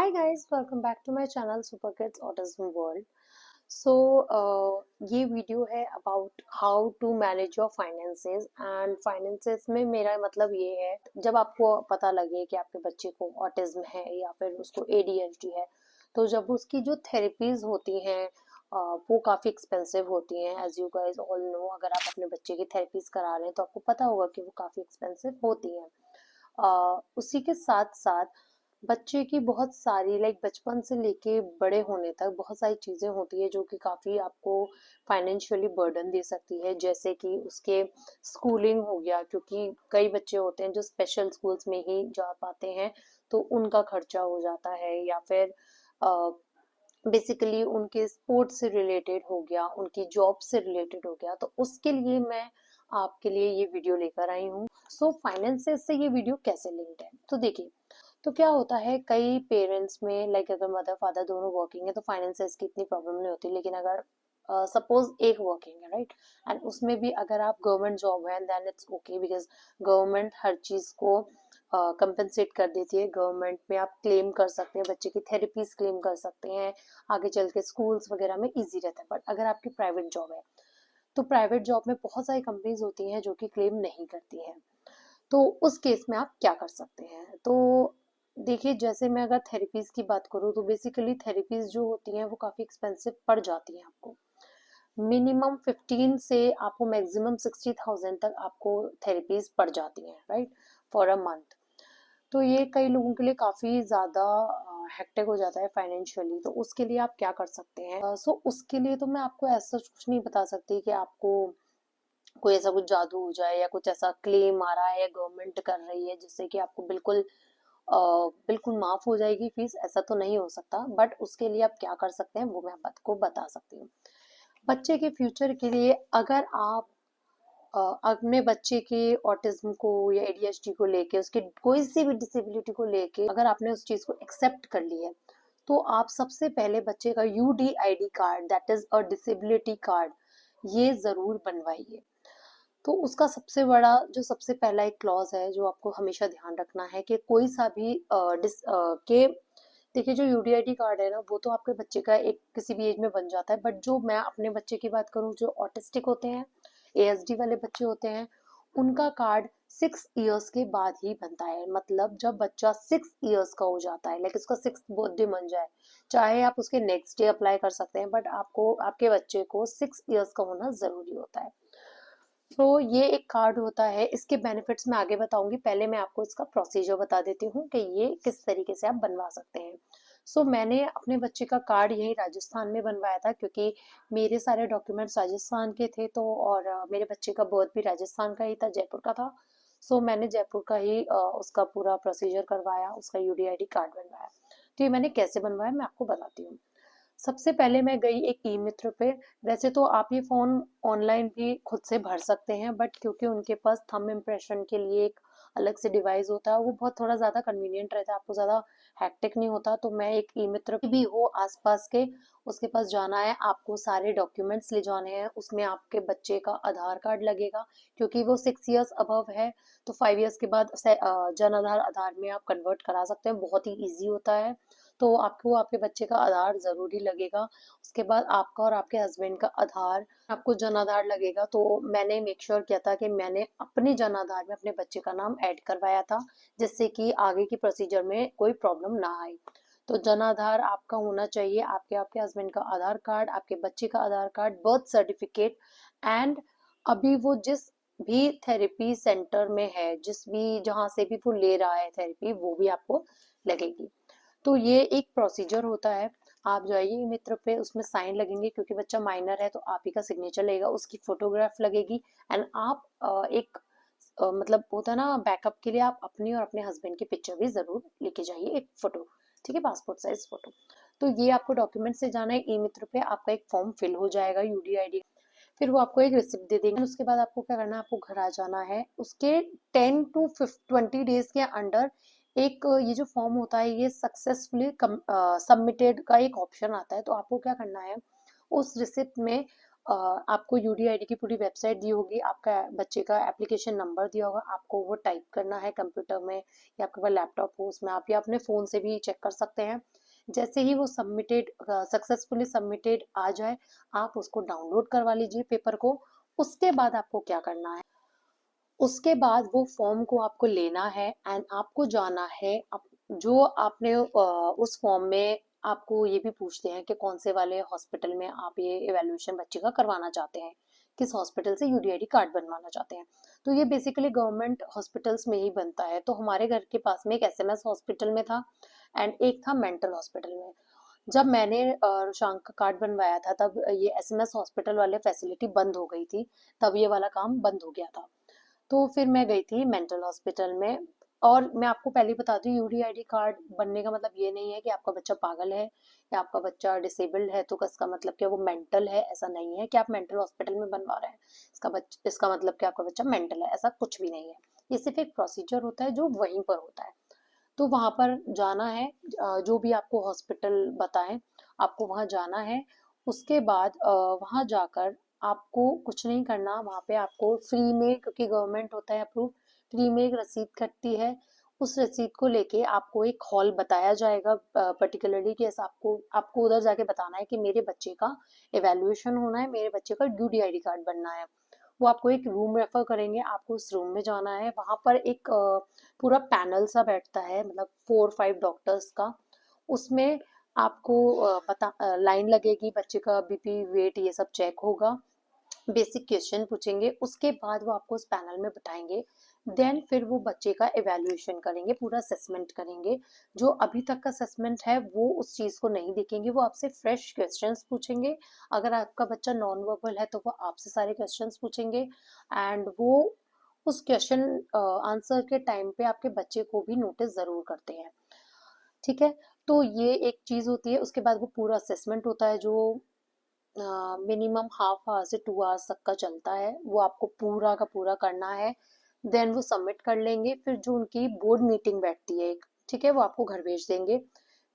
Hi guys, welcome back to my channel Super Kids Autism World. So ये video है about how to manage your finances and finances में मेरा मतलब ये है जब आपको पता लगे कि आपके बच्चे को ऑटिज्म है या फिर उसको ADHD है, तो जब उसकी जो थेरेपीज होती हैं वो काफ़ी एक्सपेंसिव होती हैं। As you guys all know, अगर आप अपने बच्चे की थेरेपीज करा रहे हैं तो आपको पता होगा कि वो काफ़ी एक्सपेंसिव होती हैं। उसी के साथ साथ बच्चे की बहुत सारी बचपन से लेके बड़े होने तक बहुत सारी चीज़ें होती है जो कि काफ़ी आपको फाइनेंशियली बर्डन दे सकती है, जैसे कि उसके स्कूलिंग हो गया, क्योंकि कई बच्चे होते हैं जो स्पेशल स्कूल्स में ही जा पाते हैं, तो उनका खर्चा हो जाता है, या फिर बेसिकली उनके स्पोर्ट्स से रिलेटेड हो गया, उनकी जॉब से रिलेटेड हो गया, तो उसके लिए मैं आपके लिए ये वीडियो लेकर आई हूँ। सो फाइनेंसेस से ये वीडियो कैसे लिंक्ड है, तो देखिए, तो क्या होता है कई पेरेंट्स में अगर मदर फादर दोनों वर्किंग है तो फाइनेंसेस की इतनी प्रॉब्लम नहीं होती, लेकिन अगर सपोज एक वर्किंग है, राइट, एंड उसमें भी अगर आप गवर्नमेंट जॉब है then it's okay, because government हर चीज को कंपेंसेट कर देती है। गवर्नमेंट में आप क्लेम कर सकते हैं, बच्चे की थेरेपीज क्लेम कर सकते हैं, आगे चल के स्कूल्स वगैरह में इजी रहता है। बट अगर आपकी प्राइवेट जॉब है तो प्राइवेट जॉब में बहुत सारी कंपनीज होती हैं जो कि क्लेम नहीं करती हैं, तो उस केस में आप क्या कर सकते हैं। तो देखिए, जैसे मैं अगर थेरेपीज की बात करूँ तो बेसिकली थेरेपीज जो होती हैं वो काफ़ी एक्सपेंसिव पड़ जाती हैं आपको। मिनिमम 15 से आपको मैक्सिमम 60,000 तक आपको थेरेपीज पड़ जाती हैं, राइट, फॉर अ मंथ। तो ये कई लोगों के लिए काफ़ी ज़्यादा हेक्टिक हो जाता है फाइनेंशियली, तो उसके लिए आप क्या कर सकते हैं। सो उसके लिए तो मैं आपको ऐसा कुछ नहीं बता सकती कि आपको कोई ऐसा कुछ जादू हो जाए या कुछ ऐसा क्लेम आ रहा है या गवर्नमेंट कर रही है जिससे कि आपको बिल्कुल माफ हो जाएगी फीस, ऐसा तो नहीं हो सकता। बट उसके लिए आप क्या कर सकते हैं वो मैं आपको बता सकती हूँ। बच्चे के फ्यूचर के लिए अगर आप अपने बच्चे के ऑटिज्म को या ADHD को लेके, उसके कोई सी भी डिसेबिलिटी को लेके अगर आपने उस चीज को एक्सेप्ट कर लिया है, तो आप सबसे पहले बच्चे का UDID card, that is a disability card, ये जरूर बनवाइए। तो उसका सबसे बड़ा जो सबसे पहला एक क्लॉज है जो आपको हमेशा ध्यान रखना है कि कोई सा भी के देखिए, जो UDID कार्ड है ना वो तो आपके बच्चे का एक किसी भी एज में बन जाता है, बट जो मैं अपने बच्चे की बात करूँ जो ऑटिस्टिक होते हैं, ASD वाले बच्चे होते हैं, उनका कार्ड 6 इयर्स के बाद ही बनता है। मतलब जब बच्चा 6 इयर्स का हो जाता है, उसका 6th बर्थडे बन जाए, चाहे आप उसके नेक्स्ट डे अप्लाई कर सकते हैं, बट आपको आपके बच्चे को 6 इयर्स का होना जरूरी होता है। तो ये एक कार्ड होता है, इसके बेनिफिट्स मैं आगे बताऊंगी, पहले मैं आपको इसका प्रोसीजर बता देती हूँ कि ये किस तरीके से आप बनवा सकते हैं। मैंने अपने बच्चे का कार्ड यही राजस्थान में बनवाया था, क्योंकि मेरे सारे डॉक्यूमेंट्स राजस्थान के थे, तो और मेरे बच्चे का बर्थ भी राजस्थान का ही था, जयपुर का था। मैंने जयपुर का ही उसका पूरा प्रोसीजर करवाया, उसका UDID कार्ड बनवाया। तो ये मैंने कैसे बनवाया मैं आपको बताती हूँ। सबसे पहले मैं गई एक ई मित्र पे। वैसे तो आप ये फॉर्म ऑनलाइन भी खुद से भर सकते हैं, बट क्योंकि उनके पास थंब इम्प्रेशन के लिए एक अलग से डिवाइस होता है, वो बहुत थोड़ा ज़्यादा कन्वीनियंट रहता है, आपको ज़्यादा हैक्टिक नहीं होता। तो मैं एक ई मित्र भी हो आसपास के, उसके पास जाना है, आपको सारे डॉक्यूमेंट्स ले जाने हैं, उसमें आपके बच्चे का आधार कार्ड लगेगा, क्योंकि वो 6 इयर्स अबव है, तो 5 इयर्स के बाद जन आधार आधार में आप कन्वर्ट करा सकते हैं, बहुत ही ईजी होता है। तो आपको आपके बच्चे का आधार जरूरी लगेगा, उसके बाद आपका और आपके हस्बैंड का आधार, आपको जन आधार लगेगा। तो मैंने मेक श्योर किया था कि मैंने अपने जन आधार में अपने बच्चे का नाम ऐड करवाया था, जिससे कि आगे की प्रोसीजर में कोई प्रॉब्लम ना आए। तो जन आधार आपका होना चाहिए, आपके आपके हस्बैंड का आधार कार्ड, आपके बच्चे का आधार कार्ड, बर्थ सर्टिफिकेट, एंड अभी वो जिस भी थेरेपी सेंटर में है, जिस भी जहाँ से भी वो ले रहा है थेरेपी, वो भी आपको लगेगी। तो ये एक प्रोसीजर होता है। आप जाइए मित्र पे, उसमें साइन लगेंगे, क्योंकि बच्चा माइनर है तो आप ही का सिग्नेचर लगेगा, उसकी फोटोग्राफ लगेगी, एंड आप एक मतलब होता है ना बैकअप के लिए, आप अपनी और अपने हस्बैंड की पिक्चर भी जरूर लेके जाइए, एक फोटो, ठीक है, पासपोर्ट साइज फोटो। तो ये आपको डॉक्यूमेंट से जाना है। ई मित्र पे आपका एक फॉर्म फिल हो जाएगा UDID, फिर वो आपको एक रिसिप्ट दे देंगे, उसके बाद आपको क्या करना है, आपको घर आ जाना है। उसके 10 to 20 डेज के अंडर एक ये जो फॉर्म होता है ये सक्सेसफुली सबमिटेड का एक ऑप्शन आता है, तो आपको क्या करना है, उस रिसिप्ट में आपको यूडीआईडी की पूरी वेबसाइट दी होगी, आपका बच्चे का एप्लीकेशन नंबर दिया होगा, आपको वो टाइप करना है कंप्यूटर में या आपके पास लैपटॉप हो उसमें, आप या अपने फ़ोन से भी चेक कर सकते हैं। जैसे ही वो सबमिटेड सक्सेसफुली सबमिटेड आ जाए, आप उसको डाउनलोड करवा लीजिए पेपर को। उसके बाद आपको क्या करना है, उसके बाद वो फॉर्म को आपको लेना है एंड आपको जाना है जो आपने उस फॉर्म में आपको ये भी पूछते हैं कि कौन से वाले हॉस्पिटल में आप ये इवैल्यूएशन बच्चे का करवाना चाहते हैं, किस हॉस्पिटल से यूडीआईडी कार्ड बनवाना चाहते हैं। तो ये बेसिकली गवर्नमेंट हॉस्पिटल्स में ही बनता है। तो हमारे घर के पास में एक एसएमएस हॉस्पिटल में था एंड एक था मेंटल हॉस्पिटल में। जब मैंने रुशांक का कार्ड बनवाया था तब ये एसएमएस हॉस्पिटल वाले फैसिलिटी बंद हो गई थी, तब ये वाला काम बंद हो गया था। तो फिर मैं गई थी मेंटल हॉस्पिटल में। और मैं आपको पहले ही बता दूं, यूडीआईडी कार्ड बनने का मतलब ये नहीं है कि आपका बच्चा पागल है या आपका बच्चा डिसेबल्ड है तो इसका मतलब कि वो मेंटल है। ऐसा नहीं है कि आप मेंटल हॉस्पिटल में बनवा रहे हैं इसका मतलब कि आपका बच्चा मेंटल है, ऐसा कुछ भी नहीं है। ये सिर्फ एक प्रोसीजर होता है जो वहीं पर होता है। तो वहां पर जाना है, जो भी आपको हॉस्पिटल बताएं आपको वहां जाना है। उसके बाद वहां जाकर आपको कुछ नहीं करना, वहां पे आपको फ्री में, क्योंकि गवर्नमेंट होता है अप्रूव, फ्री में एक रसीद कटती है। उस रसीद को लेके आपको एक हॉल बताया जाएगा पर्टिकुलरली कि ऐसा आपको आपको उधर जाके बताना है कि मेरे बच्चे का इवैल्यूएशन होना है, मेरे बच्चे का यूडीआईडी कार्ड बनना है। वो आपको एक रूम रेफर करेंगे, आपको उस रूम में जाना है। वहां पर एक पूरा पैनल सा बैठता है, मतलब 4-5 डॉक्टर्स का। उसमें आपको पता लाइन लगेगी, बच्चे का बीपी वेट ये सब चेक होगा, बेसिक क्वेश्चन पूछेंगे। उसके बाद वो आपको उस पैनल में बिठाएंगे। देन फिर वो बच्चे का एवेल्युएशन करेंगे, पूरा असेसमेंट करेंगे। जो अभी तक का असेसमेंट है वो उस चीज को नहीं देखेंगे, वो आपसे फ्रेश क्वेश्चंस पूछेंगे। अगर आपका बच्चा नॉन वर्बल है तो वो आपसे सारे क्वेश्चंस पूछेंगे एंड वो उस क्वेश्चन आंसर के टाइम पे आपके बच्चे को भी नोटिस जरूर करते हैं। ठीक है, तो ये एक चीज होती है। उसके बाद वो पूरा असेसमेंट होता है जो मिनिमम हाफ आवर से 2 आवर्स तक का चलता है, वो आपको पूरा का पूरा करना है। देन वो सबमिट कर लेंगे। फिर जो उनकी बोर्ड मीटिंग बैठती है एक, ठीक है, वो आपको घर भेज देंगे।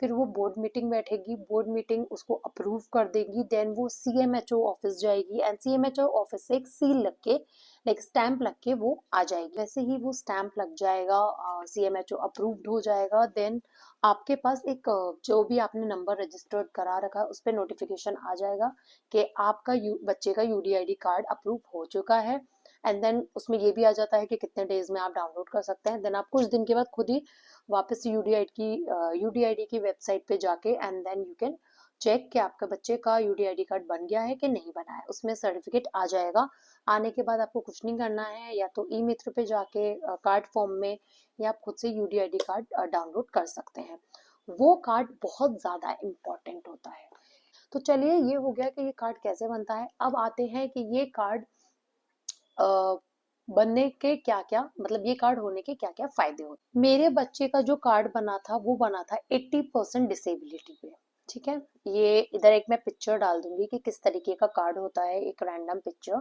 फिर वो बोर्ड मीटिंग बैठेगी, बोर्ड मीटिंग उसको अप्रूव कर देगी। देन वो सीएमएचओ ऑफिस जाएगी एंड सीएमएचओ ऑफिस से एक सील लग के, लाइक स्टैंप लग के वो आ जाएगी। वैसे ही वो स्टैंप लग जाएगा, सीएमएचओ अप्रूव्ड हो जाएगा। देन आपके पास एक जो भी आपने नंबर रजिस्टर्ड करा रखा है उस पर नोटिफिकेशन आ जाएगा कि आपका बच्चे का यूडीआईडी कार्ड अप्रूव हो चुका है। एंड देन उसमें ये भी आ जाता है कि कितने डेज में आप डाउनलोड कर सकते हैं। देन आप कुछ दिन के बाद खुद ही वापस यूडीआईडी की वेबसाइट पे जाके and then you can check कि आपके बच्चे का यूडीआईडी कार्ड बन गया है कि नहीं बना है। उसमें सर्टिफिकेट आ जाएगा। आने के बाद आपको कुछ नहीं करना है, या तो ई मित्र पे जाके कार्ड फॉर्म में, या आप खुद से यूडीआईडी कार्ड डाउनलोड कर सकते हैं। वो कार्ड बहुत ज्यादा इम्पोर्टेंट होता है। तो चलिए, ये हो गया कि ये कार्ड कैसे बनता है। अब आते हैं कि ये कार्ड बनने के क्या क्या, मतलब ये कार्ड होने के क्या क्या फायदे होते। मेरे बच्चे का जो कार्ड बना था वो बना था 80% डिसेबिलिटी पे। ठीक है, ये इधर एक मैं पिक्चर डाल दूंगी कि किस तरीके का कार्ड होता है, एक रैंडम पिक्चर।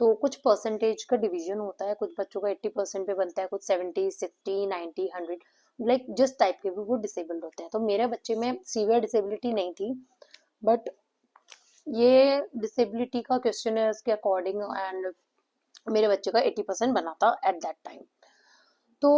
तो कुछ परसेंटेज का डिवीजन होता है, कुछ बच्चों का 80% पे बनता है, कुछ 70, 60, 90, 100, लाइक जिस टाइप के भी वो डिसेबल्ड होते हैं। तो मेरे बच्चे में सीवियर डिसेबिलिटी नहीं थी, बट ये डिसेबिलिटी का क्वेश्चन है उसके अकॉर्डिंग एंड मेरे बच्चे का 80% बना था एट दैट टाइम। तो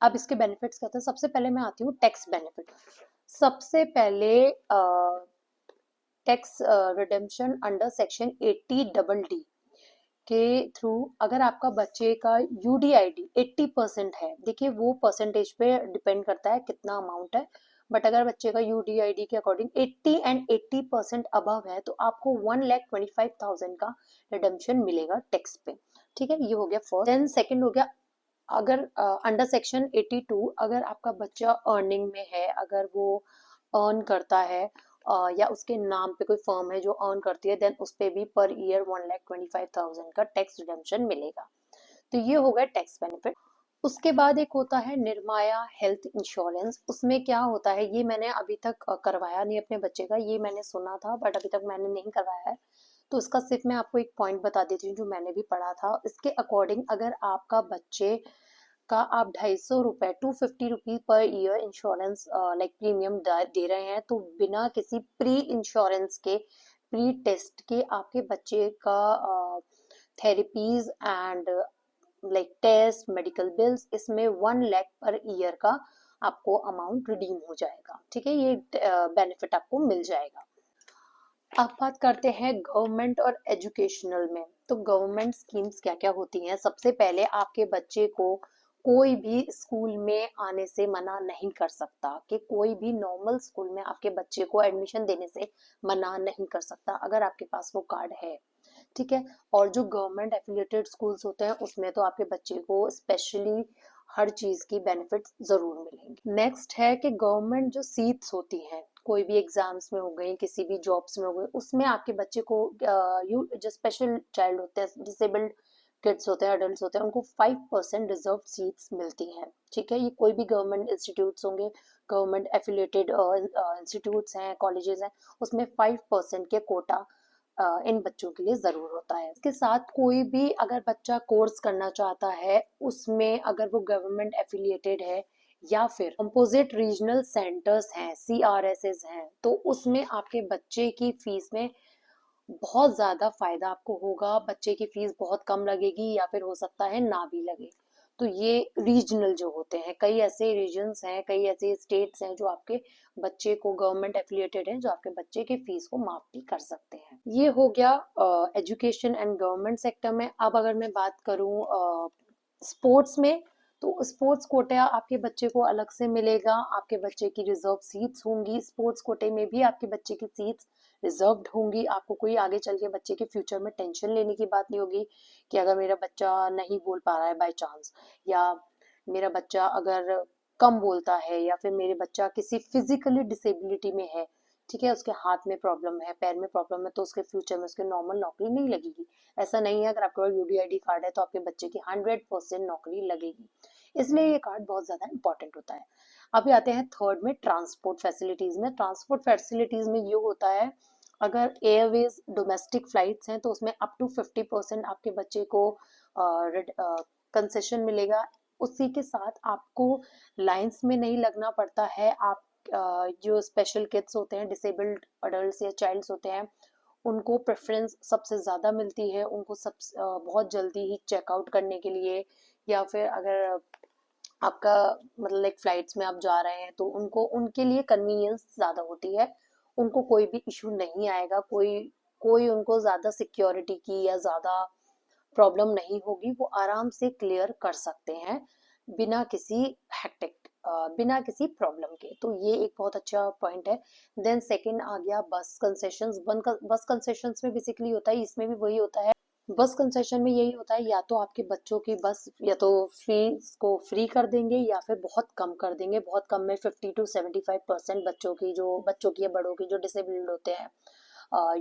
अब इसके बेनिफिट्स क्या थे। सबसे पहले मैं आती हूँ टैक्स बेनिफिट। सबसे पहले tax redemption under section 80 D के थ्रू, अगर आपका बच्चे का यूडीआईडी 80% है, देखिए वो परसेंटेज पे डिपेंड करता है कितना अमाउंट है, बट अगर बच्चे का यूडीआईडी के अकॉर्डिंग 80 एंड 80% अबव है तो आपको 1,25,000 का रिडम्पशन मिलेगा टैक्स पे। ठीक है, ये हो गया फर्स्ट। देन सेकंड हो गया, अगर अंडर सेक्शन 82 अगर आपका बच्चा अर्निंग में है, अगर वो अर्न करता है या उसके नाम पे कोई फर्म है जो अर्न करती है, देन उस पे भी पर ईयर 1,25,000 का टैक्स रिडम्पशन मिलेगा। तो ये हो गया टैक्स बेनिफिट। उसके बाद एक होता है निर्माया हेल्थ इंश्योरेंस। उसमें क्या होता है, ये मैंने अभी तक करवाया नहीं अपने बच्चे का, ये मैंने सुना था बट अभी तक मैंने नहीं करवाया है। तो इसका सिर्फ मैं आपको एक पॉइंट बता देती हूँ जो मैंने भी पढ़ा था। इसके अकॉर्डिंग अगर आपका बच्चे का आप 250 रुपए 250 rupees per year insurance like premium दे रहे हैं, तो बिना किसी प्री इंश्योरेंस के प्री टेस्ट के आपके बच्चे का therapies and like test, medical bills, इसमें 1 लाख पर ईयर का आपको अमाउंट रिडीम हो जाएगा। ठीक है, ये बेनिफिट आपको मिल जाएगा। अब बात करते हैं गवर्नमेंट और एजुकेशनल में। तो गवर्नमेंट स्कीम्स क्या क्या होती हैं। सबसे पहले आपके बच्चे को कोई भी स्कूल में आने से मना नहीं कर सकता, कि कोई भी नॉर्मल स्कूल में आपके बच्चे को एडमिशन देने से मना नहीं कर सकता अगर आपके पास वो कार्ड है। ठीक है, और जो गवर्नमेंट एफिलिएटेड स्कूल्स होते हैं उसमें तो आपके बच्चे को स्पेशली हर चीज की बेनिफिट्स जरूर मिलेंगे। नेक्स्ट है कि गवर्नमेंट जो सीट्स होती हैं कोई भी एग्जाम्स में हो गई, किसी भी जॉब्स में हो गई, उसमें आपके बच्चे को जो स्पेशल चाइल्ड होते हैं, डिसेबल्ड किड्स होते हैं, अडल्ट होते हैं, उनको 5% रिजर्व सीट्स मिलती हैं। ठीक है, ये कोई भी गवर्नमेंट इंस्टीट्यूट्स होंगे, गवर्नमेंट एफिलिएटेड इंस्टीट्यूट्स हैं, कॉलेजेस हैं, उसमें 5% के कोटा इन बच्चों के लिए जरूर होता है। इसके साथ कोई भी अगर बच्चा कोर्स करना चाहता है, उसमें अगर वो गवर्नमेंट एफिलिएटेड है या फिर कंपोजिट रीजनल सेंटर्स हैं, CRSs हैं, तो उसमें आपके बच्चे की फीस में बहुत ज्यादा फायदा आपको होगा। बच्चे की फीस बहुत कम लगेगी या फिर हो सकता है ना भी लगे। तो ये रीजनल जो होते हैं, कई ऐसे रीजन्स हैं, कई ऐसे स्टेट्स हैं जो आपके बच्चे को गवर्नमेंट एफिलिएटेड हैं, जो आपके बच्चे के फीस को माफ भी कर सकते हैं। ये हो गया एजुकेशन एंड गवर्नमेंट सेक्टर में। अब अगर मैं बात करूं स्पोर्ट्स में, तो स्पोर्ट्स कोटा आपके बच्चे को अलग से मिलेगा। आपके बच्चे की रिजर्व सीट्स होंगी, स्पोर्ट्स कोटे में भी आपके बच्चे की सीट्स रिजर्व्ड होंगी। आपको कोई आगे चल के बच्चे के फ्यूचर में टेंशन लेने की बात नहीं होगी कि अगर मेरा बच्चा नहीं बोल पा रहा है बाय चांस, या मेरा बच्चा अगर कम बोलता है, या फिर मेरे बच्चा किसी फिजिकली डिसेबिलिटी में है, ठीक है, उसके हाथ में प्रॉब्लम है, पैर में प्रॉब्लम है, तो उसके फ्यूचर में उसके नॉर्मल नौकरी नहीं लगेगी। ऐसा नहीं है, अगर आपके पास UDID कार्ड है तो आपके बच्चे की 100% नौकरी लगेगी। इसलिए ये कार्ड बहुत ज्यादा इंपॉर्टेंट होता है। अभी आते हैं थर्ड में, ट्रांसपोर्ट फैसिलिटीज में। ट्रांसपोर्ट फैसिलिटीज में ये होता है, अगर एयरवेज डोमेस्टिक फ्लाइट्स हैं तो उसमें अप टू 50% आपके बच्चे को कंसेशन मिलेगा। उसी के साथ आपको लाइंस में नहीं लगना पड़ता है। आप जो स्पेशल किड्स होते हैं, डिसेबल्ड अडल्ट या चाइल्ड्स होते हैं, उनको प्रेफरेंस सबसे ज़्यादा मिलती है। उनको सब बहुत जल्दी ही चेकआउट करने के लिए, या फिर अगर आपका मतलब लाइक फ्लाइट्स में आप जा रहे हैं तो उनको उनके लिए कन्वीनियंस ज़्यादा होती है। उनको कोई भी इशू नहीं आएगा, कोई कोई उनको ज़्यादा सिक्योरिटी की या ज़्यादा प्रॉब्लम नहीं होगी। वो आराम से क्लियर कर सकते हैं बिना किसी हैक्टिक, बिना किसी प्रॉब्लम के। तो ये एक बहुत अच्छा पॉइंट है। देन सेकंड आ गया बस कंसेशंस। बस कंसेशंस में बेसिकली होता है, इसमें भी वही होता है। बस कंसेशन में यही होता है, या तो आपके बच्चों की बस या तो फीस को फ्री कर देंगे या फिर बहुत कम कर देंगे। बहुत कम में 50 to 75% बच्चों की, जो बच्चों की या बड़ों की जो डिसेबल्ड होते हैं,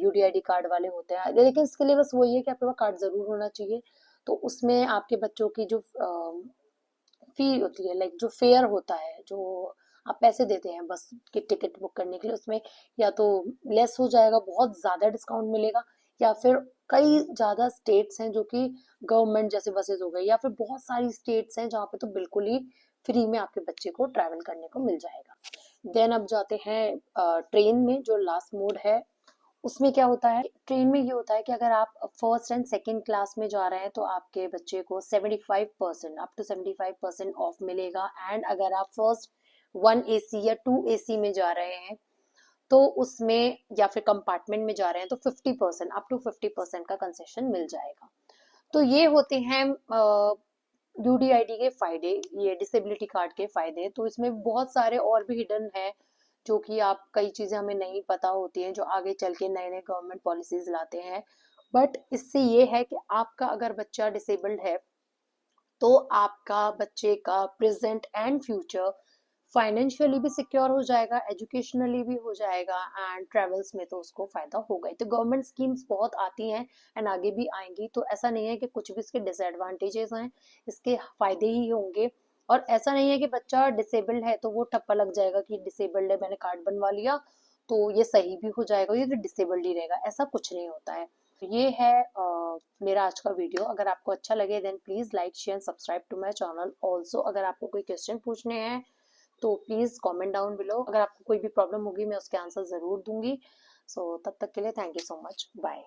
UDID कार्ड वाले होते हैं। लेकिन इसके लिए बस वही है कि आपके पास कार्ड जरूर होना चाहिए। तो उसमें आपके बच्चों की जो फी होती है, लाइक जो फेयर होता है, जो आप पैसे देते हैं बस की टिकट बुक करने के लिए, उसमें या तो लेस हो जाएगा, बहुत ज्यादा डिस्काउंट मिलेगा, या फिर कई ज्यादा स्टेट्स हैं जो कि गवर्नमेंट जैसे बसेस हो गई, या फिर बहुत सारी स्टेट्स हैं जहाँ पे तो बिल्कुल ही फ्री में आपके बच्चे को ट्रैवल करने को मिल जाएगा। देन अब जाते हैं ट्रेन में, जो लास्ट मोड है। उसमें क्या होता है, ट्रेन में ये होता है कि अगर आप फर्स्ट एंड सेकंड क्लास में जा रहे हैं तो आपके बच्चे को 75% अप टू 75% ऑफ मिलेगा। एंड अगर आप फर्स्ट 1 AC या 2 AC में जा रहे हैं तो उसमें, या फिर कंपार्टमेंट में जा रहे हैं, तो 50% अप टू 50% का कंसेशन मिल जाएगा। तो ये होते हैं UDID के फायदे, ये डिसेबिलिटी कार्ड के फायदे। तो इसमें बहुत सारे और भी हिडन है, जो कि आप कई चीजें हमें नहीं पता होती हैं, जो आगे चल के नए नए गवर्नमेंट पॉलिसीज लाते हैं। बट इससे ये है कि आपका अगर बच्चा डिसेबल्ड है तो आपका बच्चे का प्रेजेंट एंड फ्यूचर फाइनेंशियली भी सिक्योर हो जाएगा, एजुकेशनली भी हो जाएगा, एंड ट्रेवल्स में तो उसको फायदा होगा ही। तो गवर्नमेंट स्कीम्स बहुत आती हैं एंड आगे भी आएंगी। तो ऐसा नहीं है कि कुछ भी इसके डिसएडवांटेजेस हैं, इसके फायदे ही होंगे। और ऐसा नहीं है कि बच्चा डिसेबल्ड है तो वो ठप्पा लग जाएगा कि डिसेबल्ड है, मैंने कार्ड बनवा लिया तो ये सही भी हो जाएगा, ये तो डिसेबल्ड ही रहेगा। ऐसा कुछ नहीं होता है। ये है मेरा आज का वीडियो। अगर आपको अच्छा लगे then please like share subscribe to my channel. Also अगर आपको कोई क्वेश्चन पूछने हैं तो प्लीज कमेंट डाउन बिलो। अगर आपको कोई भी प्रॉब्लम होगी मैं उसके आंसर जरूर दूंगी। सो तब तक के लिए thank you so much, bye.